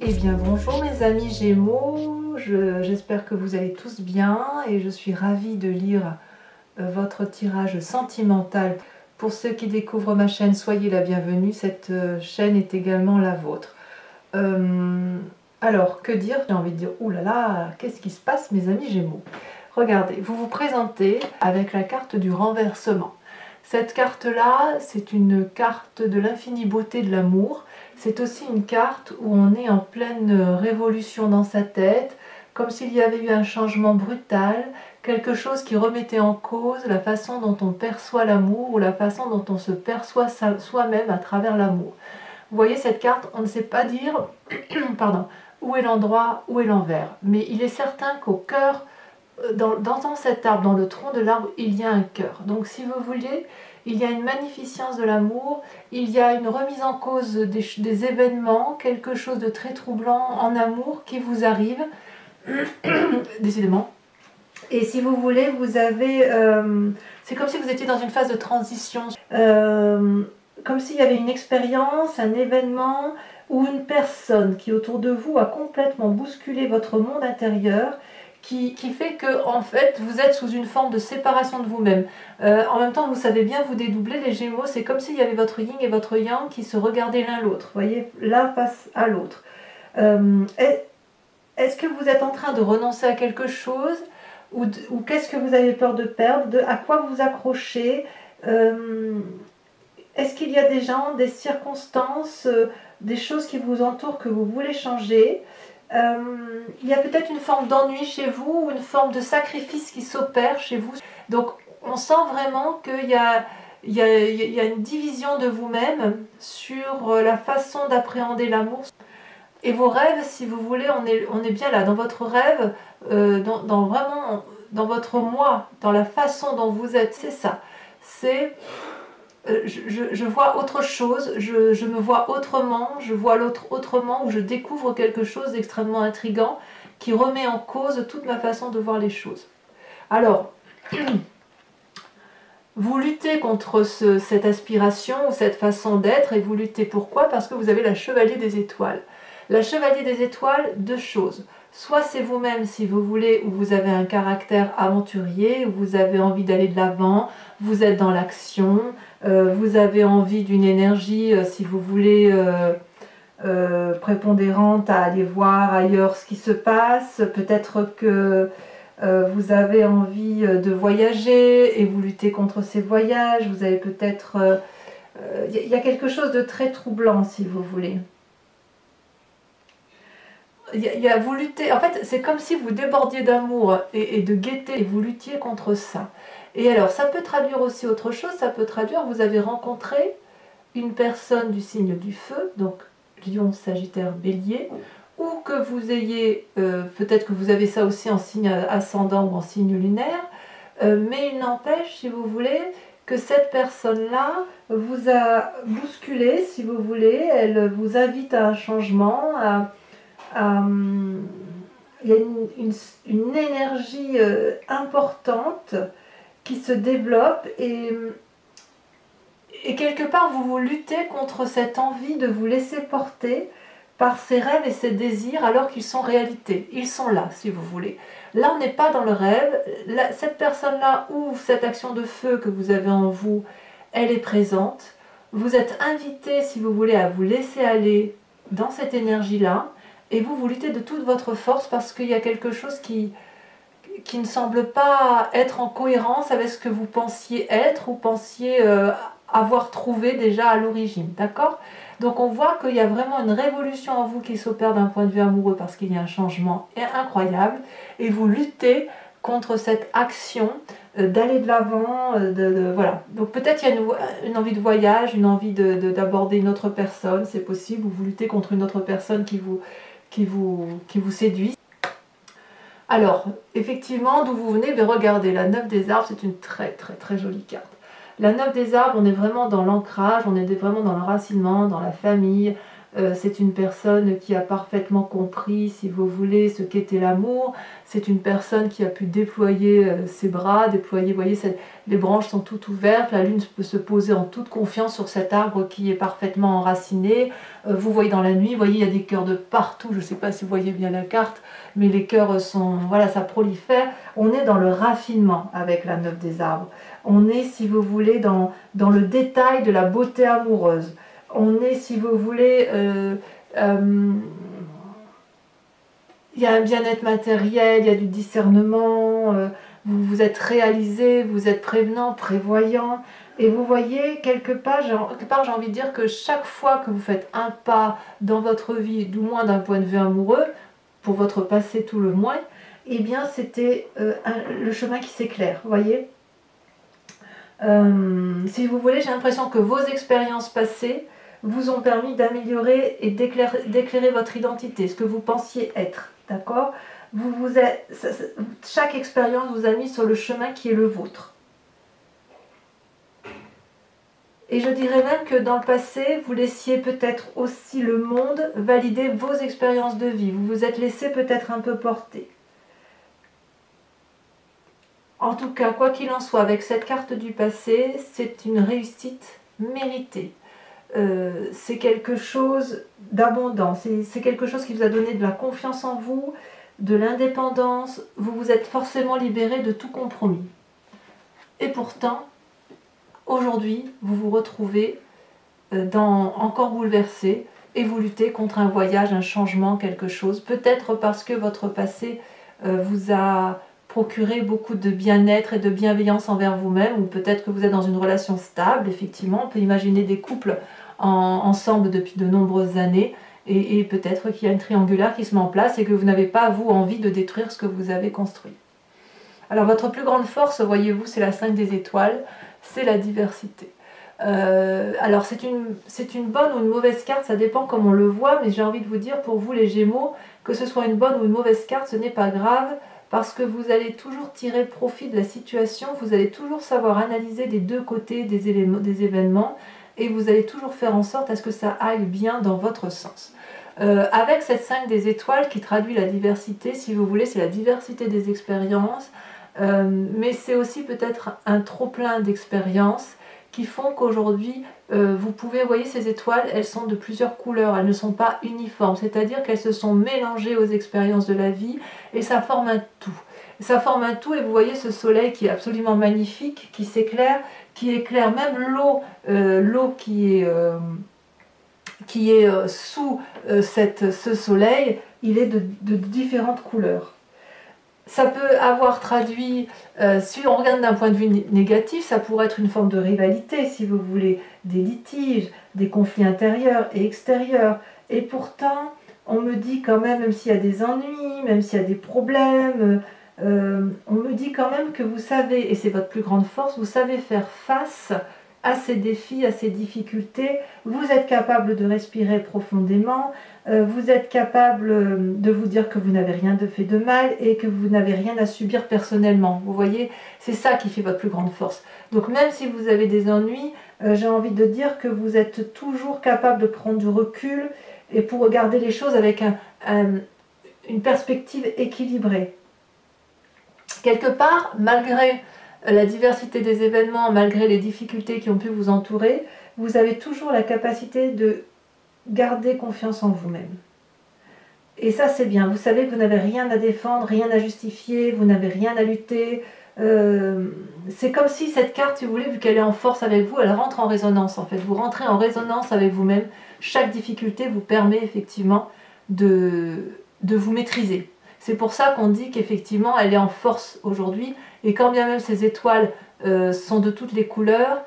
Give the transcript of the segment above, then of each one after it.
Eh bien bonjour mes amis Gémeaux, j'espère que vous allez tous bien et je suis ravie de lire votre tirage sentimental. Pour ceux qui découvrent ma chaîne, soyez la bienvenue, cette chaîne est également la vôtre. Alors que dire, j'ai envie de dire, oulala, qu'est-ce qui se passe mes amis Gémeaux? Regardez, vous vous présentez avec la carte du renversement. Cette carte-là, c'est une carte de l'infinie beauté de l'amour. C'est aussi une carte où on est en pleine révolution dans sa tête, comme s'il y avait eu un changement brutal, quelque chose qui remettait en cause la façon dont on perçoit l'amour ou la façon dont on se perçoit soi-même à travers l'amour. Vous voyez cette carte, on ne sait pas dire pardon, où est l'endroit, où est l'envers. Mais il est certain qu'au cœur, dans cet arbre, dans le tronc de l'arbre, il y a un cœur. Donc si vous voulez, il y a une magnificence de l'amour, il y a une remise en cause des événements, quelque chose de très troublant en amour qui vous arrive, décidément. Et si vous voulez, vous avez... c'est comme si vous étiez dans une phase de transition, comme s'il y avait une expérience, un événement ou une personne qui autour de vous a complètement bousculé votre monde intérieur, qui fait que en fait vous êtes sous une forme de séparation de vous-même. En même temps, vous savez bien vous dédoubler les Gémeaux, c'est comme s'il y avait votre yin et votre yang qui se regardaient l'un l'autre, voyez, l'un face à l'autre. Est-ce que vous êtes en train de renoncer à quelque chose ou qu'est-ce que vous avez peur de perdre, à quoi vous accrochez? Est-ce qu'il y a des gens, des circonstances, des choses qui vous entourent que vous voulez changer? Il y a peut-être une forme d'ennui chez vous ou une forme de sacrifice qui s'opère chez vous. Donc on sent vraiment qu'il y a une division de vous-même sur la façon d'appréhender l'amour. Et vos rêves, si vous voulez, on est bien là, dans votre rêve, vraiment dans votre moi, dans la façon dont vous êtes, c'est ça. C'est... je vois autre chose, je me vois autrement, je vois l'autre autrement, ou je découvre quelque chose d'extrêmement intriguant qui remet en cause toute ma façon de voir les choses. Alors, vous luttez contre cette aspiration ou cette façon d'être, et vous luttez pourquoi? Parce que vous avez la chevalier des étoiles. La chevalier des étoiles, deux choses. Soit c'est vous-même si vous voulez, où vous avez un caractère aventurier, où vous avez envie d'aller de l'avant, vous êtes dans l'action, vous avez envie d'une énergie, si vous voulez, prépondérante à aller voir ailleurs ce qui se passe. Peut-être que vous avez envie de voyager et vous luttez contre ces voyages. Vous avez peut-être... il y a quelque chose de très troublant, si vous voulez. Vous luttez, en fait, c'est comme si vous débordiez d'amour et de gaieté, et vous luttiez contre ça. Et alors, ça peut traduire aussi autre chose, ça peut traduire, vous avez rencontré une personne du signe du feu, donc Lion, Sagittaire, Bélier, ou que vous ayez, peut-être que vous avez ça aussi en signe ascendant ou en signe lunaire, mais il n'empêche, si vous voulez, que cette personne-là vous a bousculé, si vous voulez, elle vous invite à un changement, il y a une énergie importante qui se développe et quelque part vous luttez contre cette envie de vous laisser porter par ces rêves et ces désirs alors qu'ils sont réalité. Ils sont là, si vous voulez. Là, on n'est pas dans le rêve. Là, cette personne-là ou cette action de feu que vous avez en vous, elle est présente. Vous êtes invité, si vous voulez, à vous laisser aller dans cette énergie-là. Et vous luttez de toute votre force parce qu'il y a quelque chose qui ne semble pas être en cohérence avec ce que vous pensiez être ou pensiez avoir trouvé déjà à l'origine, d'accord? Donc on voit qu'il y a vraiment une révolution en vous qui s'opère d'un point de vue amoureux parce qu'il y a un changement incroyable et vous luttez contre cette action d'aller de l'avant, voilà. Donc peut-être il y a une envie de voyage, une envie d'aborder une autre personne, c'est possible, ou vous luttez contre une autre personne qui vous séduit. Alors, effectivement, d'où vous venez, regardez, la 9 des arbres, c'est une très très très jolie carte. La 9 des arbres, on est vraiment dans l'ancrage, on est vraiment dans l'enracinement, dans la famille, c'est une personne qui a parfaitement compris, si vous voulez, ce qu'était l'amour. C'est une personne qui a pu déployer ses bras, déployer, vous voyez, les branches sont toutes ouvertes, la lune peut se poser en toute confiance sur cet arbre qui est parfaitement enraciné. Vous voyez dans la nuit, vous voyez, il y a des cœurs de partout, je ne sais pas si vous voyez bien la carte, mais les cœurs sont, voilà, ça prolifère. On est dans le raffinement avec la 9 des arbres. On est, si vous voulez, dans le détail de la beauté amoureuse. On est, si vous voulez, il y a un bien-être matériel, il y a du discernement, vous vous êtes réalisé, vous êtes prévenant, prévoyant. Et vous voyez, quelque part, j'ai envie de dire que chaque fois que vous faites un pas dans votre vie, du moins d'un point de vue amoureux, pour votre passé tout le moins, eh bien c'était le chemin qui s'éclaire, vous voyez. Si vous voulez, j'ai l'impression que vos expériences passées vous ont permis d'améliorer et d'éclairer votre identité, ce que vous pensiez être, d'accord. Chaque expérience vous a mis sur le chemin qui est le vôtre. Et je dirais même que dans le passé, vous laissiez peut-être aussi le monde valider vos expériences de vie. Vous vous êtes laissé peut-être un peu porter. En tout cas, quoi qu'il en soit, avec cette carte du passé, c'est une réussite méritée. C'est quelque chose d'abondant, c'est quelque chose qui vous a donné de la confiance en vous, de l'indépendance. Vous vous êtes forcément libéré de tout compromis. Et pourtant, aujourd'hui, vous vous retrouvez encore bouleversé et vous luttez contre un voyage, un changement, quelque chose. Peut-être parce que votre passé vous a procuré beaucoup de bien-être et de bienveillance envers vous-même, ou peut-être que vous êtes dans une relation stable, effectivement. On peut imaginer des couples ensemble depuis de nombreuses années, et peut-être qu'il y a une triangulaire qui se met en place et que vous n'avez pas, vous, envie de détruire ce que vous avez construit. Alors votre plus grande force, voyez-vous, c'est la 5 des étoiles, c'est la diversité. Alors c'est une bonne ou une mauvaise carte, ça dépend comment on le voit, mais j'ai envie de vous dire, pour vous les Gémeaux, que ce soit une bonne ou une mauvaise carte, ce n'est pas grave, parce que vous allez toujours tirer profit de la situation, vous allez toujours savoir analyser des deux côtés des événements, et vous allez toujours faire en sorte à ce que ça aille bien dans votre sens. Avec cette 5 des étoiles qui traduit la diversité, si vous voulez, c'est la diversité des expériences, mais c'est aussi peut-être un trop-plein d'expériences qui font qu'aujourd'hui, vous pouvez, vous voyez ces étoiles, elles sont de plusieurs couleurs, elles ne sont pas uniformes, c'est-à-dire qu'elles se sont mélangées aux expériences de la vie et ça forme un tout. Ça forme un tout et vous voyez ce soleil qui est absolument magnifique, qui s'éclaire, qui éclaire même l'eau qui est sous ce soleil, il est de différentes couleurs. Ça peut avoir traduit, si on regarde d'un point de vue négatif, ça pourrait être une forme de rivalité, si vous voulez, des litiges, des conflits intérieurs et extérieurs. Et pourtant, on me dit quand même s'il y a des ennuis, même s'il y a des problèmes, on me dit quand même que vous savez, et c'est votre plus grande force, vous savez faire face à ces défis, à ces difficultés. Vous êtes capable de respirer profondément, vous êtes capable de vous dire que vous n'avez rien de fait de mal et que vous n'avez rien à subir personnellement. Vous voyez, c'est ça qui fait votre plus grande force. Donc même si vous avez des ennuis, j'ai envie de dire que vous êtes toujours capable de prendre du recul et pour regarder les choses avec une perspective équilibrée. Quelque part, malgré la diversité des événements, malgré les difficultés qui ont pu vous entourer, vous avez toujours la capacité de garder confiance en vous-même. Et ça, c'est bien. Vous savez que vous n'avez rien à défendre, rien à justifier, vous n'avez rien à lutter. C'est comme si cette carte, si vous voulez, vu qu'elle est en force avec vous, elle rentre en résonance en fait. Vous rentrez en résonance avec vous-même. Chaque difficulté vous permet effectivement de vous maîtriser. C'est pour ça qu'on dit qu'effectivement, elle est en force aujourd'hui. Et quand bien même ces étoiles sont de toutes les couleurs,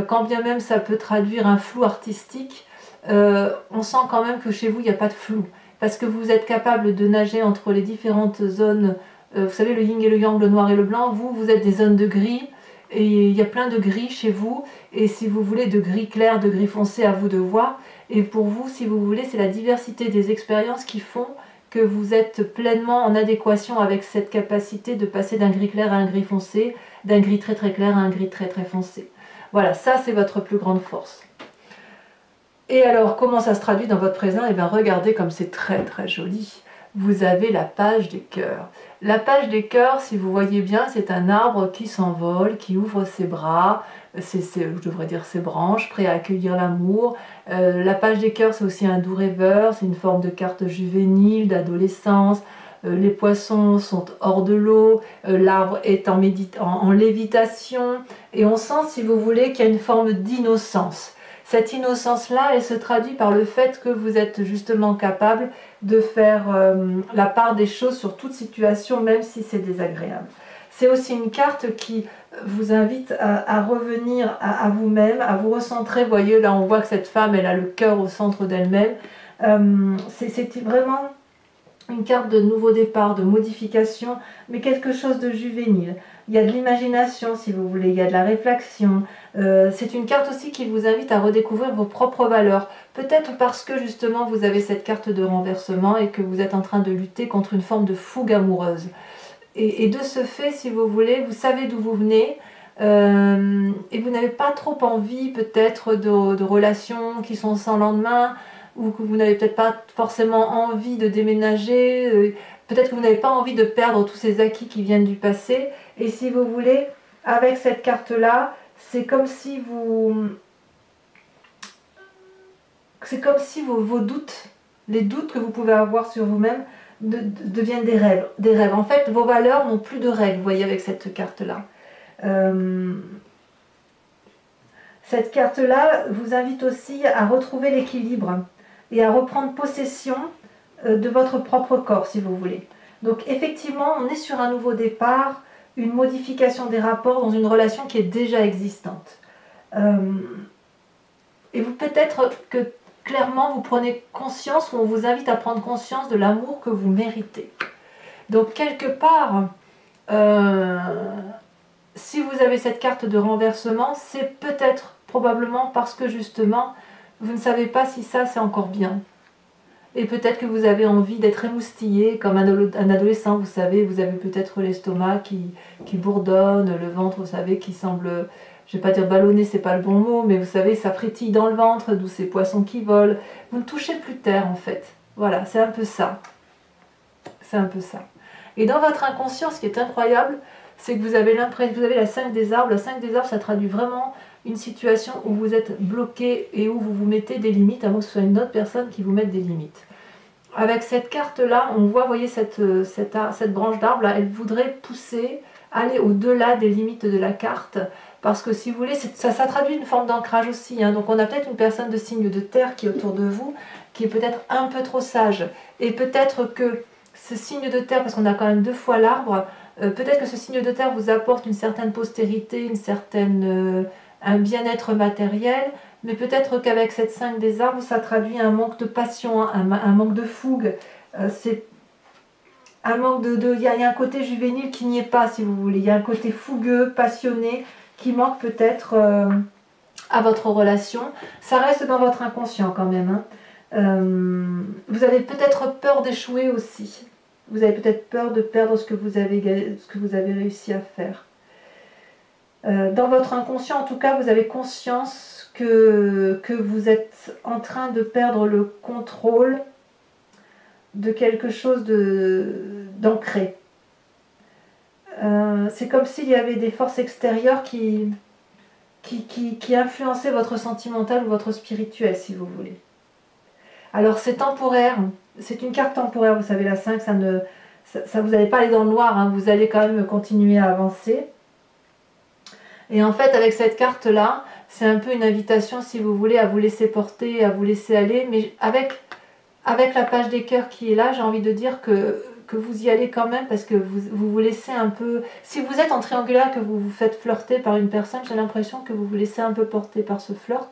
quand bien même ça peut traduire un flou artistique, on sent quand même que chez vous, il n'y a pas de flou. Parce que vous êtes capable de nager entre les différentes zones, vous savez, le yin et le yang, le noir et le blanc, vous êtes des zones de gris, et il y a plein de gris chez vous, et si vous voulez de gris clair, de gris foncé, à vous de voir. Et pour vous, si vous voulez, c'est la diversité des expériences qui font que vous êtes pleinement en adéquation avec cette capacité de passer d'un gris clair à un gris foncé, d'un gris très très clair à un gris très très foncé. Voilà, ça c'est votre plus grande force. Et alors, comment ça se traduit dans votre présent? Eh bien, regardez comme c'est très très joli. Vous avez la page des cœurs. La page des cœurs, si vous voyez bien, c'est un arbre qui s'envole, qui ouvre ses bras, je devrais dire ses branches, prêt à accueillir l'amour. La page des cœurs, c'est aussi un doux rêveur, c'est une forme de carte juvénile, d'adolescence. Les poissons sont hors de l'eau, l'arbre est en lévitation, et on sent, si vous voulez, qu'il y a une forme d'innocence. Cette innocence-là, elle se traduit par le fait que vous êtes justement capable de faire la part des choses sur toute situation, même si c'est désagréable. C'est aussi une carte qui vous invite à revenir à vous-même, à vous recentrer. Vous voyez, là on voit que cette femme, elle a le cœur au centre d'elle-même. C'est vraiment une carte de nouveau départ, de modification, mais quelque chose de juvénile. Il y a de l'imagination, si vous voulez, il y a de la réflexion. C'est une carte aussi qui vous invite à redécouvrir vos propres valeurs. Peut-être parce que justement vous avez cette carte de renversement et que vous êtes en train de lutter contre une forme de fougue amoureuse. Et de ce fait, si vous voulez, vous savez d'où vous venez, et vous n'avez pas trop envie peut-être de relations qui sont sans lendemain, ou que vous n'avez peut-être pas forcément envie de déménager, peut-être que vous n'avez pas envie de perdre tous ces acquis qui viennent du passé. Et si vous voulez, avec cette carte-là, c'est comme si vos doutes, les doutes que vous pouvez avoir sur vous-même, deviennent des rêves. En fait, vos valeurs n'ont plus de règles, vous voyez, avec cette carte-là. Cette carte-là vous invite aussi à retrouver l'équilibre et à reprendre possession de votre propre corps, si vous voulez. Donc effectivement, on est sur un nouveau départ, une modification des rapports dans une relation qui est déjà existante. Et vous peut-être que clairement vous prenez conscience, ou on vous invite à prendre conscience de l'amour que vous méritez. Donc quelque part, si vous avez cette carte de renversement, c'est peut-être probablement parce que justement, vous ne savez pas si ça c'est encore bien. Et peut-être que vous avez envie d'être émoustillé comme un adolescent, vous savez, vous avez peut-être l'estomac qui bourdonne, le ventre, vous savez, qui semble, je ne vais pas dire ballonné, c'est pas le bon mot, mais vous savez, ça frétille dans le ventre, d'où ces poissons qui volent. Vous ne touchez plus terre en fait. Voilà, c'est un peu ça. C'est un peu ça. Et dans votre inconscient, ce qui est incroyable, c'est que vous avez l'impression, vous avez la 5 des arbres. La 5 des arbres, ça traduit vraiment une situation où vous êtes bloqué et où vous vous mettez des limites, à moins que ce soit une autre personne qui vous mette des limites. Avec cette carte-là, on voit, vous voyez, cette branche d'arbre, elle voudrait pousser, aller au-delà des limites de la carte, parce que si vous voulez, ça traduit une forme d'ancrage aussi. Hein. Donc on a peut-être une personne de signe de terre qui est autour de vous, qui est peut-être un peu trop sage. Et peut-être que ce signe de terre, parce qu'on a quand même 2 fois l'arbre, peut-être que ce signe de terre vous apporte une certaine postérité, un bien-être matériel, mais peut-être qu'avec cette 5 des arbres, ça traduit un manque de passion, hein, un manque de fougue. C'est un manque il y a un côté juvénile qui n'y est pas, si vous voulez. Il y a un côté fougueux, passionné, qui manque peut-être à votre relation. Ça reste dans votre inconscient quand même. Hein. Vous avez peut-être peur d'échouer aussi. Vous avez peut-être peur de perdre ce que vous avez réussi à faire. Dans votre inconscient, en tout cas, vous avez conscience que vous êtes en train de perdre le contrôle de quelque chose d'ancré. C'est comme s'il y avait des forces extérieures qui influençaient votre sentimental ou votre spirituel, si vous voulez. Alors c'est temporaire, c'est une carte temporaire, vous savez, la 5, vous n'allez pas aller dans le noir, hein, vous allez quand même continuer à avancer. Et en fait, avec cette carte-là, c'est un peu une invitation, si vous voulez, à vous laisser porter, à vous laisser aller. Mais avec la page des cœurs qui est là, j'ai envie de dire que vous y allez quand même, parce que vous laissez un peu... Si vous êtes en triangulaire, que vous vous faites flirter par une personne, j'ai l'impression que vous vous laissez un peu porter par ce flirt,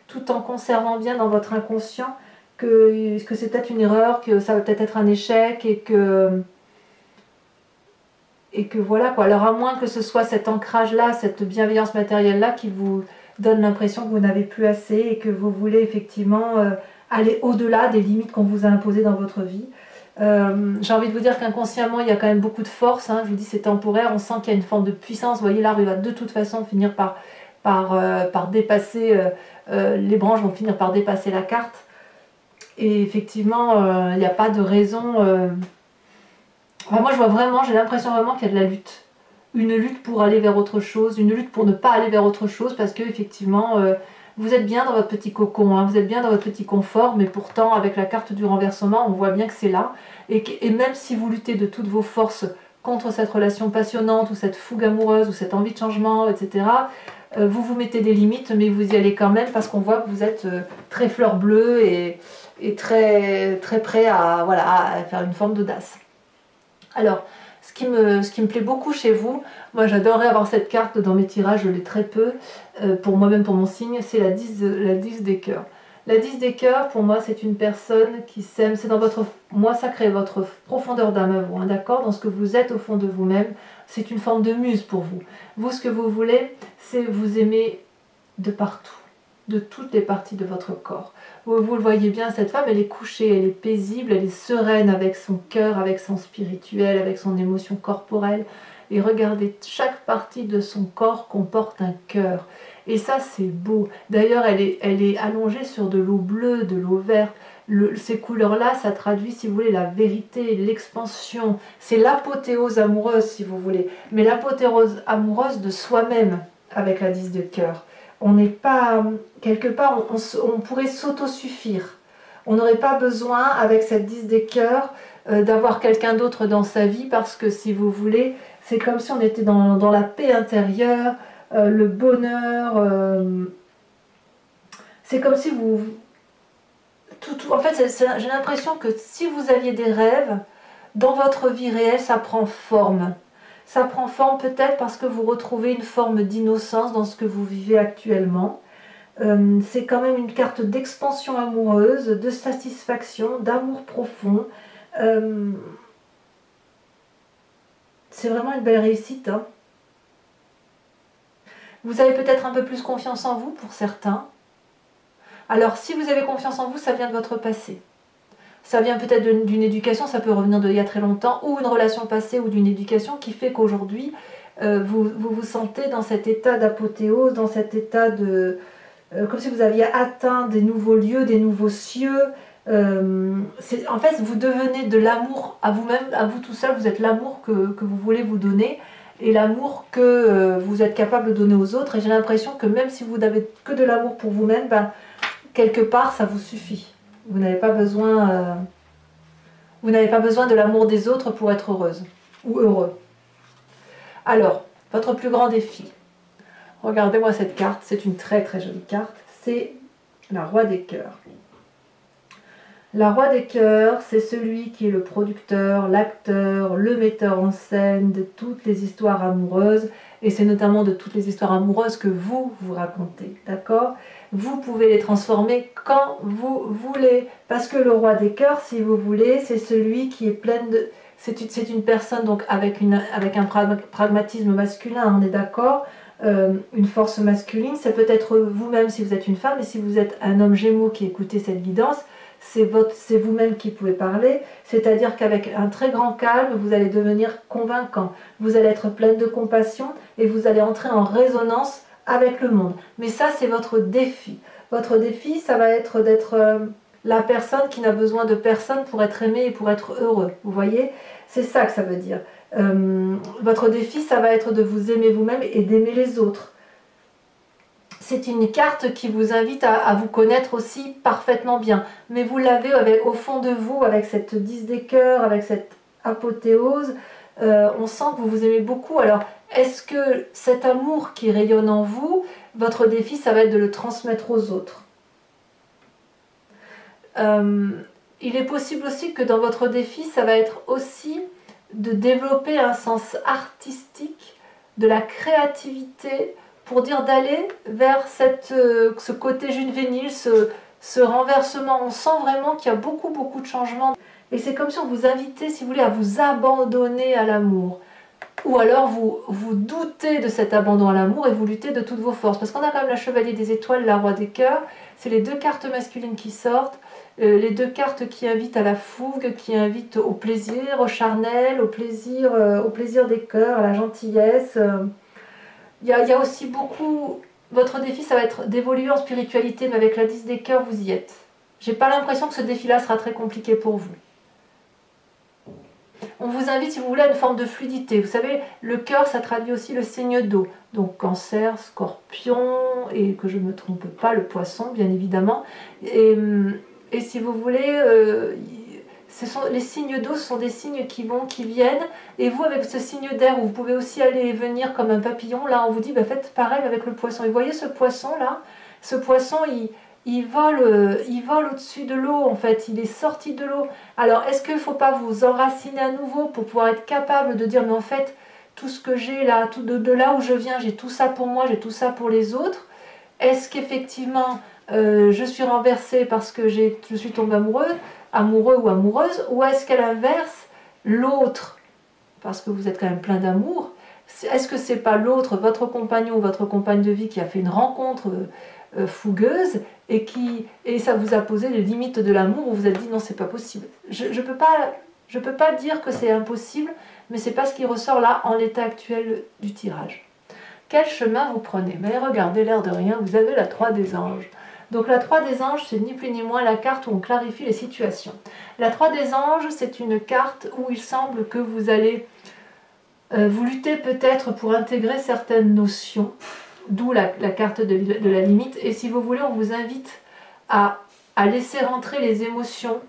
tout en conservant bien dans votre inconscient que c'est peut-être une erreur, que ça va peut-être être un échec, et que voilà quoi. Alors à moins que ce soit cet ancrage là, cette bienveillance matérielle là qui vous donne l'impression que vous n'avez plus assez et que vous voulez effectivement aller au-delà des limites qu'on vous a imposées dans votre vie. J'ai envie de vous dire qu'inconsciemment il y a quand même beaucoup de force, hein. Je vous dis c'est temporaire, on sent qu'il y a une forme de puissance. Vous voyez, l'arbre il va de toute façon finir par par dépasser, les branches vont finir par dépasser la carte. Et effectivement, il n'y a pas de raison. Enfin, moi, je vois vraiment, j'ai l'impression vraiment qu'il y a de la lutte. Une lutte pour aller vers autre chose, une lutte pour ne pas aller vers autre chose, parce que effectivement, vous êtes bien dans votre petit cocon, hein, vous êtes bien dans votre petit confort, mais pourtant, avec la carte du renversement, on voit bien que c'est là. Et même si vous luttez de toutes vos forces contre cette relation passionnante, ou cette fougue amoureuse, ou cette envie de changement, etc., vous vous mettez des limites, mais vous y allez quand même, parce qu'on voit que vous êtes très fleur bleue et très, très prêt à, voilà, à faire une forme d'audace. Alors, ce qui me plaît beaucoup chez vous, moi j'adorerais avoir cette carte dans mes tirages, je l'ai très peu, pour moi-même, pour mon signe, c'est la 10 des cœurs. La 10 des cœurs, pour moi, c'est une personne qui s'aime, c'est dans votre, moi ça crée votre profondeur d'âme à vous, hein, d'accord, dans ce que vous êtes au fond de vous-même, c'est une forme de muse pour vous. Vous, ce que vous voulez, c'est vous aimer de partout, de toutes les parties de votre corps. Vous le voyez bien, cette femme, elle est couchée, elle est paisible, elle est sereine avec son cœur, avec son spirituel, avec son émotion corporelle. Et regardez, chaque partie de son corps comporte un cœur. Et ça, c'est beau. D'ailleurs, elle est allongée sur de l'eau bleue, de l'eau verte. Ces couleurs-là, ça traduit, si vous voulez, la vérité, l'expansion. C'est l'apothéose amoureuse, si vous voulez. Mais l'apothéose amoureuse de soi-même, avec la 10 de cœur. On n'est pas, quelque part, on pourrait s'autosuffire. On n'aurait pas besoin, avec cette 10 des cœurs, d'avoir quelqu'un d'autre dans sa vie, parce que, si vous voulez, c'est comme si on était dans la paix intérieure, le bonheur. C'est comme si vous... en fait, j'ai l'impression que si vous aviez des rêves, dans votre vie réelle, ça prend forme. Ça prend forme peut-être parce que vous retrouvez une forme d'innocence dans ce que vous vivez actuellement. C'est quand même une carte d'expansion amoureuse, de satisfaction, d'amour profond. C'est vraiment une belle réussite, hein. Vous avez peut-être un peu plus confiance en vous pour certains. Alors si vous avez confiance en vous, ça vient de votre passé. Ça vient peut-être d'une éducation, ça peut revenir d'il y a très longtemps, ou une relation passée ou d'une éducation qui fait qu'aujourd'hui, vous sentez dans cet état d'apothéose, dans cet état de... comme si vous aviez atteint des nouveaux lieux, des nouveaux cieux. En fait, vous devenez de l'amour à vous-même, à vous tout seul, vous êtes l'amour que vous voulez vous donner, et l'amour que vous êtes capable de donner aux autres. Et j'ai l'impression que même si vous n'avez que de l'amour pour vous-même, ben, quelque part, ça vous suffit. Vous n'avez pas besoin, de l'amour des autres pour être heureuse ou heureux. Alors, votre plus grand défi. Regardez-moi cette carte, c'est une très très jolie carte. C'est la Roi des cœurs. La Roi des cœurs, c'est celui qui est le producteur, l'acteur, le metteur en scène de toutes les histoires amoureuses. Et c'est notamment de toutes les histoires amoureuses que vous racontez, d'accord? Vous pouvez les transformer quand vous voulez. Parce que le Roi des cœurs, si vous voulez, c'est celui qui est plein de... C'est une personne donc avec un pragmatisme masculin, on est d'accord, une force masculine. C'est peut-être vous-même si vous êtes une femme, et si vous êtes un homme Gémeaux qui écoutez cette guidance, c'est vous-même qui pouvez parler, c'est-à-dire qu'avec un très grand calme, vous allez devenir convaincant, vous allez être pleine de compassion et vous allez entrer en résonance avec le monde. Mais ça, c'est votre défi. Votre défi, ça va être d'être la personne qui n'a besoin de personne pour être aimé et pour être heureux. Vous voyez? C'est ça que ça veut dire. Votre défi, ça va être de vous aimer vous-même et d'aimer les autres. C'est une carte qui vous invite à vous connaître aussi parfaitement bien. Mais vous l'avez au fond de vous, avec cette 10 des cœurs, avec cette apothéose. On sent que vous vous aimez beaucoup. Alors, est-ce que cet amour qui rayonne en vous, votre défi, ça va être de le transmettre aux autres? Il est possible aussi que dans votre défi, ça va être aussi de développer un sens artistique, de la créativité, pour dire d'aller vers ce côté juvénile, ce renversement. On sent vraiment qu'il y a beaucoup de changements. Et c'est comme si on vous invitait, si vous voulez, à vous abandonner à l'amour. Ou alors vous doutez de cet abandon à l'amour et vous luttez de toutes vos forces. Parce qu'on a quand même la Chevalier des Étoiles, la Roi des Cœurs. C'est les deux cartes masculines qui sortent. Les deux cartes qui invitent à la fougue, qui invitent au plaisir, au charnel, au plaisir des cœurs, à la gentillesse. Il y a aussi beaucoup Votre défi, ça va être d'évoluer en spiritualité, mais avec la 10 des cœurs, vous y êtes. J'ai pas l'impression que ce défi-là sera très compliqué pour vous. On vous invite, si vous voulez, à une forme de fluidité. Vous savez, le cœur, ça traduit aussi le signe d'eau. Donc cancer, scorpion, et que je ne me trompe pas, le poisson, bien évidemment. Et si vous voulez, les signes d'eau, ce sont des signes qui vont, qui viennent. Et vous, avec ce signe d'air, vous pouvez aussi aller et venir comme un papillon. Là, on vous dit, bah, faites pareil avec le poisson. Et vous voyez ce poisson-là, ce poisson, il vole au-dessus de l'eau, en fait, il est sorti de l'eau. Alors, est-ce qu'il ne faut pas vous enraciner à nouveau pour pouvoir être capable de dire, mais en fait, tout ce que j'ai là, tout de là où je viens, j'ai tout ça pour moi, j'ai tout ça pour les autres. Est-ce qu'effectivement, je suis renversée parce que je suis tombée amoureux ou amoureuse, ou est-ce qu'à l'inverse, l'autre, parce que vous êtes quand même plein d'amour, est-ce que c'est pas l'autre, votre compagnon ou votre compagne de vie qui a fait une rencontre fougueuse et ça vous a posé les limites de l'amour où vous vous êtes dit non, c'est pas possible. Je peux pas dire que c'est impossible, mais c'est pas ce qui ressort là en l'état actuel du tirage. Quel chemin vous prenez? Mais regardez, l'air de rien, vous avez la 3 des anges. Donc la 3 des anges, c'est ni plus ni moins la carte où on clarifie les situations. La 3 des anges, c'est une carte où il semble que vous allez vous lutter peut-être pour intégrer certaines notions, d'où la carte de la limite. Et si vous voulez, on vous invite à laisser rentrer les émotions.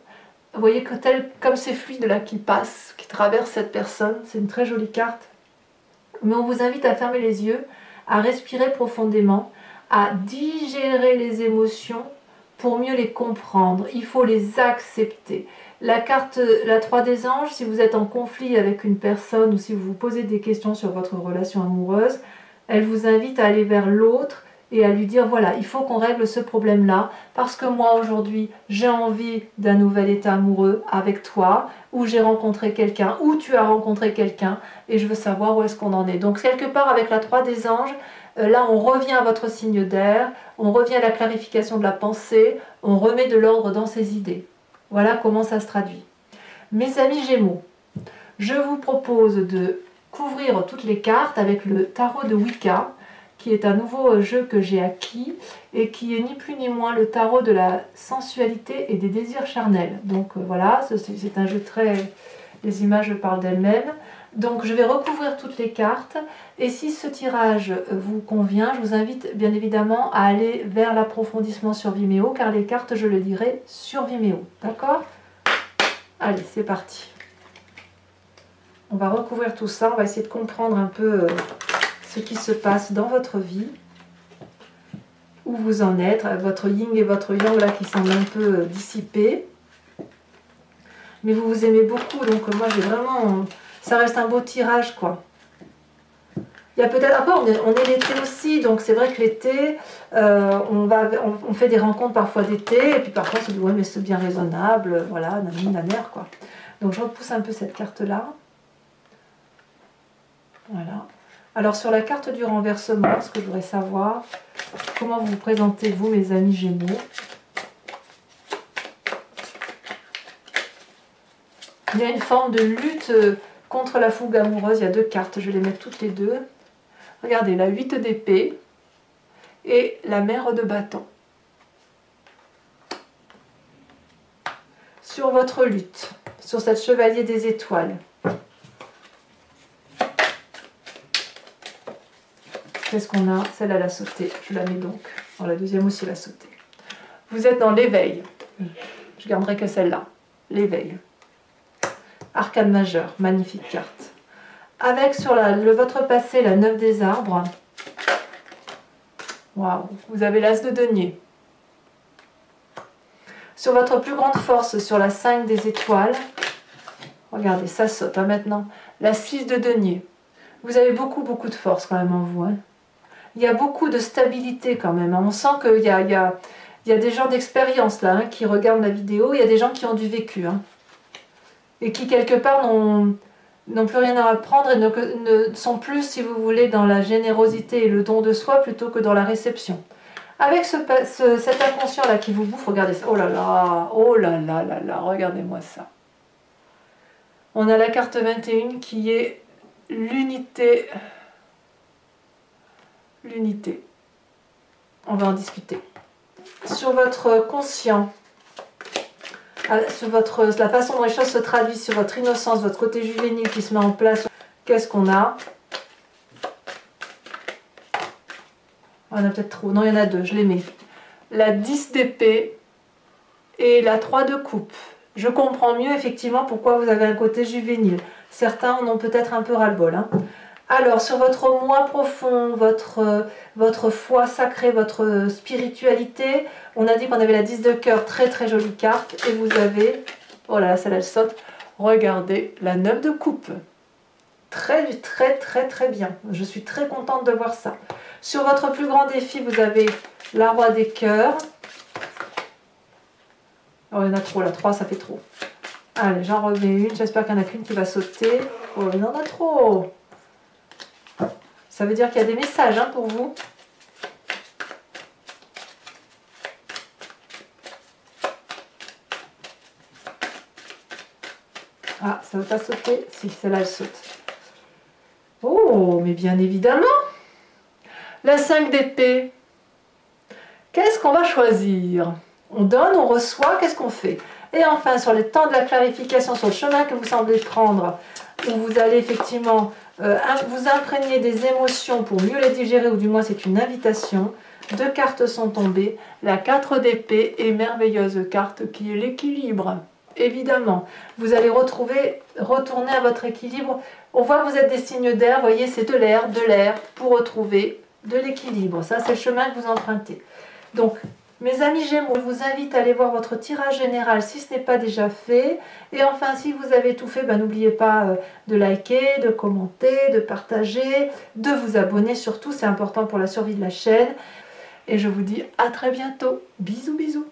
Vous voyez que comme ces fluides là qui passent, qui traversent cette personne, c'est une très jolie carte. Mais on vous invite à fermer les yeux, à respirer profondément, à digérer les émotions pour mieux les comprendre. Il faut les accepter. La carte, la 3 des anges, si vous êtes en conflit avec une personne ou si vous vous posez des questions sur votre relation amoureuse, elle vous invite à aller vers l'autre et à lui dire voilà, il faut qu'on règle ce problème-là parce que moi aujourd'hui j'ai envie d'un nouvel état amoureux avec toi, ou j'ai rencontré quelqu'un, ou tu as rencontré quelqu'un et je veux savoir où est-ce qu'on en est. Donc quelque part avec la 3 des anges, là on revient à votre signe d'air, on revient à la clarification de la pensée, on remet de l'ordre dans ses idées. Voilà comment ça se traduit. Mes amis Gémeaux, je vous propose de couvrir toutes les cartes avec le tarot de Wicca, qui est un nouveau jeu que j'ai acquis et qui est ni plus ni moins le tarot de la sensualité et des désirs charnels. Donc voilà, c'est un jeu très... Les images parlent d'elles-mêmes. Donc je vais recouvrir toutes les cartes et si ce tirage vous convient, je vous invite bien évidemment à aller vers l'approfondissement sur Vimeo car les cartes je le dirai sur Vimeo. D'accord? Allez, c'est parti. On va recouvrir tout ça, on va essayer de comprendre un peu ce qui se passe dans votre vie, où vous en êtes, votre yin et votre yang là qui semblent un peu dissipés. Mais vous vous aimez beaucoup, donc moi j'ai vraiment... Ça reste un beau tirage quoi. Il y a peut-être... Après on est l'été aussi, donc c'est vrai que l'été, on fait des rencontres parfois d'été, et puis parfois on se dit ouais mais c'est bien raisonnable, voilà, nanère quoi. Donc je repousse un peu cette carte là. Voilà. Alors sur la carte du renversement, ce que je voudrais savoir, comment vous vous présentez vous mes amis Gémeaux? Il y a une forme de lutte contre la fougue amoureuse, il y a deux cartes, je vais les mettre toutes les deux. Regardez, la 8 d'épée et la mère de bâton. Sur votre lutte, sur cette chevalier des étoiles. Qu'est-ce qu'on a? Celle elle a sauté, je la mets donc. Bon, la deuxième aussi elle a sauté. Vous êtes dans l'éveil. Je garderai que celle-là. L'éveil. Arcane majeur, magnifique carte. Avec sur votre passé, la 9 des arbres. Waouh, vous avez l'as de denier. Sur votre plus grande force, sur la 5 des étoiles. Regardez, ça saute hein, maintenant. La 6 de denier. Vous avez beaucoup de force quand même en vous. Hein. Il y a beaucoup de stabilité quand même. Hein. On sent qu'il y a des gens d'expérience là hein, qui regardent la vidéo. Il y a des gens qui ont du vécu. Hein. Et qui quelque part n'ont plus rien à apprendre et ne sont plus, si vous voulez, dans la générosité et le don de soi plutôt que dans la réception. Avec cet inconscient-là qui vous bouffe, regardez ça. Oh là là, regardez-moi ça. On a la carte 21 qui est l'unité. L'unité. On va en discuter. Sur votre conscient, sur la façon dont les choses se traduisent, sur votre innocence, votre côté juvénile qui se met en place, qu'est-ce qu'on a? On a peut-être trop. Non, il y en a deux, je les mets. La 10 d'épée et la 3 de coupe. Je comprends mieux effectivement pourquoi vous avez un côté juvénile. Certains en ont peut-être un peu ras-le-bol. Hein. Alors, sur votre moi profond, votre foi sacrée, votre spiritualité, on a dit qu'on avait la 10 de cœur, très très jolie carte. Et vous avez, oh là là, celle-là elle saute, regardez, la 9 de coupe. Très très très très bien. Je suis très contente de voir ça. Sur votre plus grand défi, vous avez la roi des cœurs. Oh, il y en a trop, là, 3, ça fait trop. Allez, j'en remets une. J'espère qu'il n'y en a qu'une qui va sauter. Oh, il y en a trop. Ça veut dire qu'il y a des messages hein, pour vous. Ah, ça ne veut pas sauter. Si, celle-là, elle saute. Oh, mais bien évidemment. La 5 d'épée. Qu'est-ce qu'on va choisir? On donne, on reçoit, qu'est-ce qu'on fait? Et enfin, sur les temps de la clarification, sur le chemin que vous semblez prendre, où vous allez effectivement vous imprégner des émotions pour mieux les digérer, ou du moins c'est une invitation. 2 cartes sont tombées. La 4 d'épée est merveilleuse carte qui est l'équilibre. Évidemment, vous allez retourner à votre équilibre. On voit que vous êtes des signes d'air, vous voyez, c'est de l'air, pour retrouver de l'équilibre. Ça, c'est le chemin que vous empruntez. Donc, mes amis Gémeaux, je vous invite à aller voir votre tirage général si ce n'est pas déjà fait. Et enfin, si vous avez tout fait, ben, n'oubliez pas de liker, de commenter, de partager, de vous abonner surtout, c'est important pour la survie de la chaîne. Et je vous dis à très bientôt. Bisous, bisous.